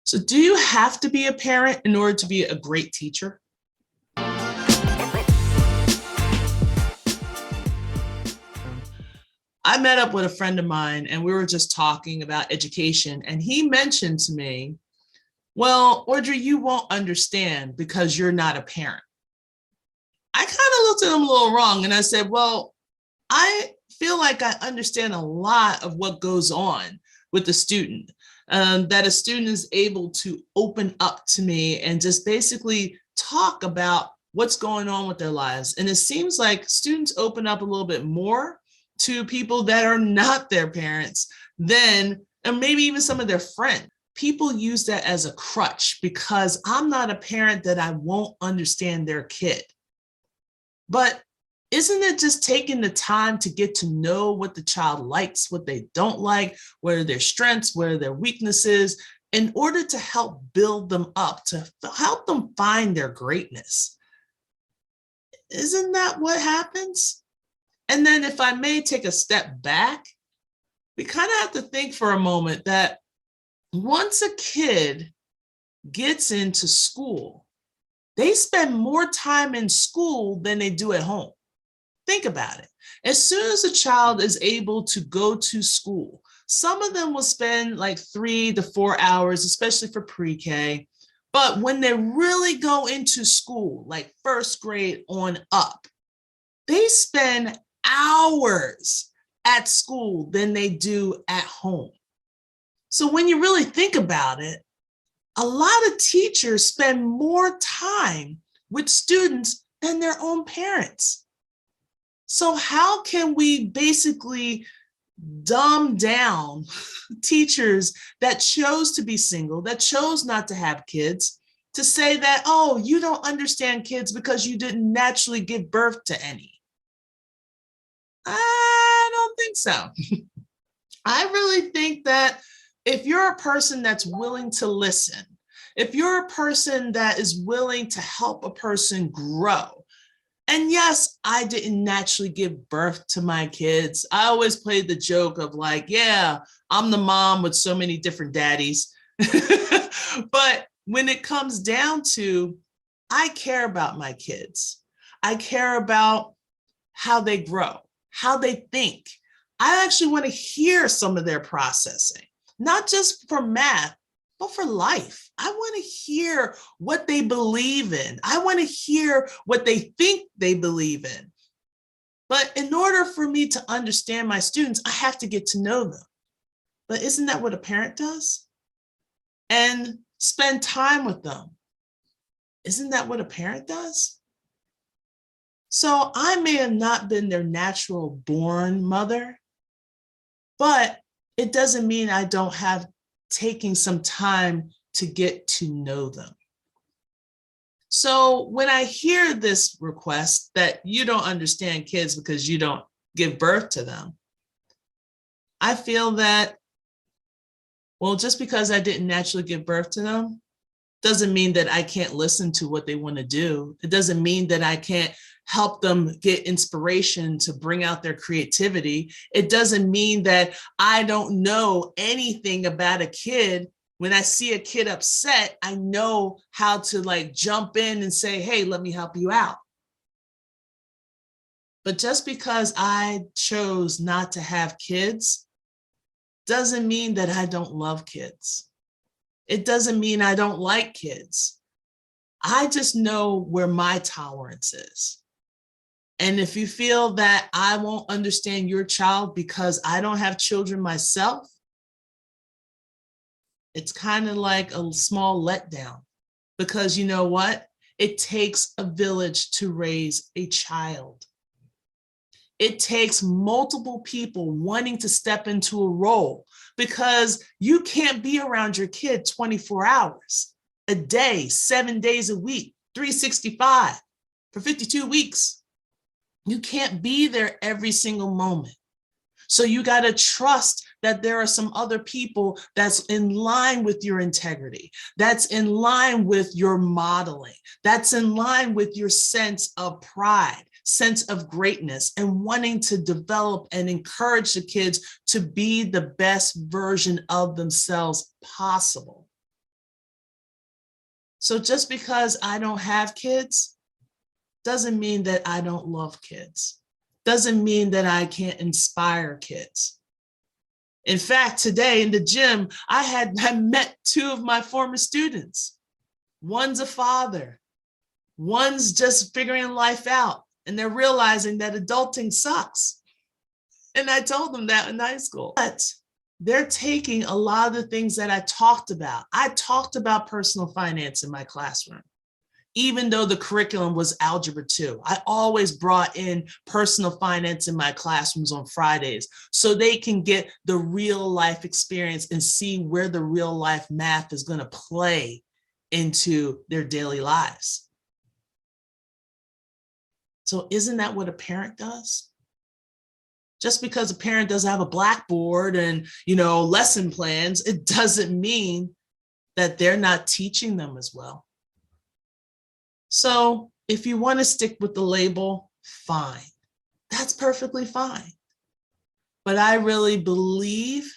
So, do you have to be a parent in order to be a great teacher? I met up with a friend of mine and we were just talking about education. And he mentioned to me, well, Audrey, you won't understand because you're not a parent. I kind of looked at him a little wrong and I said, well, I feel like I understand a lot of what goes on with the student, that a student is able to open up to me and just basically talk about what's going on with their lives. And it seems like students open up a little bit more to people that are not their parents than, and maybe even some of their friends. People use that as a crutch because I'm not a parent that I won't understand their kid. But isn't it just taking the time to get to know what the child likes, what they don't like, what are their strengths, what are their weaknesses, in order to help build them up, to help them find their greatness? Isn't that what happens? And then if I may take a step back, we kind of have to think for a moment that once a kid gets into school, they spend more time in school than they do at home. Think about it. As soon as a child is able to go to school, some of them will spend like 3 to 4 hours, especially for pre-K. But when they really go into school, like first grade on up, they spend hours at school than they do at home. So when you really think about it, a lot of teachers spend more time with students than their own parents. So how can we basically dumb down teachers that chose to be single, that chose not to have kids, to say that, oh, you don't understand kids because you didn't naturally give birth to any? I don't think so. I really think that if you're a person that's willing to listen, if you're a person that is willing to help a person grow, and yes, I didn't naturally give birth to my kids. I always played the joke of like, yeah, I'm the mom with so many different daddies. But when it comes down to, I care about my kids. I care about how they grow, how they think. I actually want to hear some of their processing, not just for math, but for life. I want to hear what they believe in. I want to hear what they think they believe in. But in order for me to understand my students, I have to get to know them. But isn't that what a parent does? And spend time with them. Isn't that what a parent does? So I may have not been their natural born mother, but it doesn't mean I don't have taking some time to get to know them. So when I hear this request that you don't understand kids because you don't give birth to them, I feel that, well, just because I didn't naturally give birth to them doesn't mean that I can't listen to what they want to do. It doesn't mean that I can't help them get inspiration to bring out their creativity. It doesn't mean that I don't know anything about a kid. When I see a kid upset, I know how to like jump in and say, hey, let me help you out. But just because I chose not to have kids doesn't mean that I don't love kids. It doesn't mean I don't like kids. I just know where my tolerance is. And if you feel that I won't understand your child because I don't have children myself, it's kind of like a small letdown, because you know what? It takes a village to raise a child. It takes multiple people wanting to step into a role, because you can't be around your kid 24 hours a day, 7 days a week, 365 for 52 weeks. You can't be there every single moment. So you got to trust that there are some other people that's in line with your integrity, that's in line with your modeling, that's in line with your sense of pride, sense of greatness, and wanting to develop and encourage the kids to be the best version of themselves possible. So just because I don't have kids doesn't mean that I don't love kids. Doesn't mean that I can't inspire kids. In fact, today in the gym, I met two of my former students. One's a father. One's just figuring life out, and they're realizing that adulting sucks. And I told them that in high school. But they're taking a lot of the things that I talked about. I talked about personal finance in my classroom. Even though the curriculum was Algebra 2, I always brought in personal finance in my classrooms on Fridays so they can get the real life experience and see where the real life math is going to play into their daily lives. So isn't that what a parent does? Just because a parent doesn't have a blackboard and, lesson plans, it doesn't mean that they're not teaching them as well. So if you want to stick with the label, fine. That's perfectly fine. But I really believe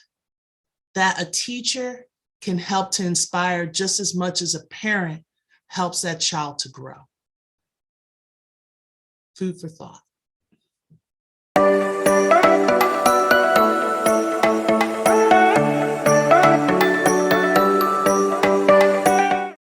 that a teacher can help to inspire just as much as a parent helps that child to grow. Food for thought.